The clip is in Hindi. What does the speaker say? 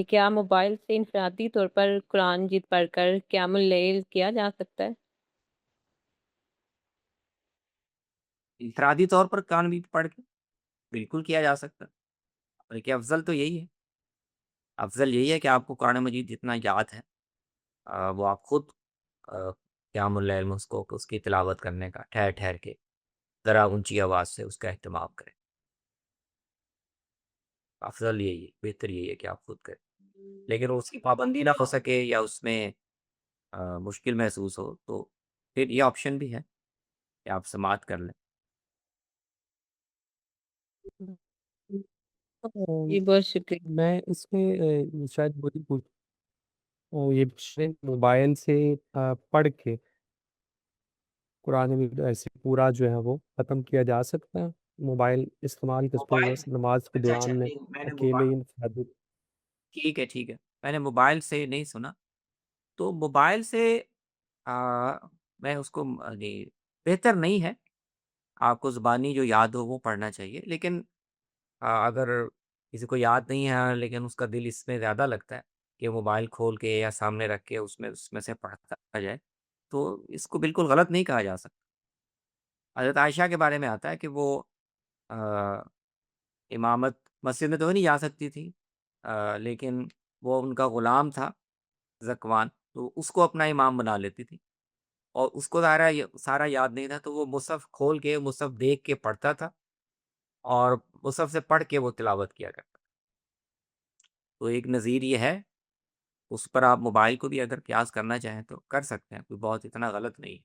क्या मोबाइल से इनफरादी तौर पर कुरान जीत पढ़कर क़ियामुल लैल किया जा सकता है? इनफरादी तौर पर कुरान भी पढ़ के बिल्कुल किया जा सकता है। बल्कि अफ़ज़ल तो यही है। अफ़ज़ल यही है कि आपको कुरान मजीद जितना याद है वो आप खुद क़ियामुल लैल में उसको उसकी तिलावत करने का ठहर-ठहर के ज़रा ऊँची आवाज़ से उसका एहतमाम करें। अफ़ज़ल यही है, बेहतर यही है कि आप खुद करें। लेकिन उसकी पाबंदी ना हो सके या उसमें मुश्किल महसूस हो तो फिर ये ऑप्शन भी है कि आप समाअत कर लें। जी, अम, बहुत शुक्रिया। मैं इसमें शायद वही पूछ ये मोबाइल से पढ़ के कुरान मजीद ऐसे पूरा जो है वो ख़त्म किया जा सकता है? मोबाइल इस्तेमाल करते हुए मोबाइल बस नमाज़ के अच्छा, अच्छा, दौरान में नहीं मैंने अकेले मोबा ही इनफ़्रादी ठीक है, ठीक है। मैंने मोबाइल से नहीं सुना। तो मोबाइल से मैं उसको ये बेहतर नहीं है, आपको ज़ुबानी जो याद हो वो पढ़ना चाहिए। लेकिन अगर किसी को याद नहीं है लेकिन उसका दिल इसमें ज़्यादा लगता है कि मोबाइल खोल के या सामने रख के उसमें उसमें से पढ़ता जाए, तो इसको बिल्कुल गलत नहीं कहा जा सकता। हज़रत आयशा के बारे में आता है कि वो अ, इमामत मस्जिद में तो नहीं जा सकती थी लेकिन वो उनका गुलाम था ज़कवान, तो उसको अपना इमाम बना लेती थी और उसको सारा याद नहीं था, तो वो मुसहफ़ खोल के, मुसहफ़ देख के पढ़ता था और मुसहफ़ से पढ़ के वो तिलावत किया करता। तो एक नज़ीर ये है, उस पर आप मोबाइल को भी अगर क़ियास करना चाहें तो कर सकते हैं, कोई बहुत इतना गलत नहीं है।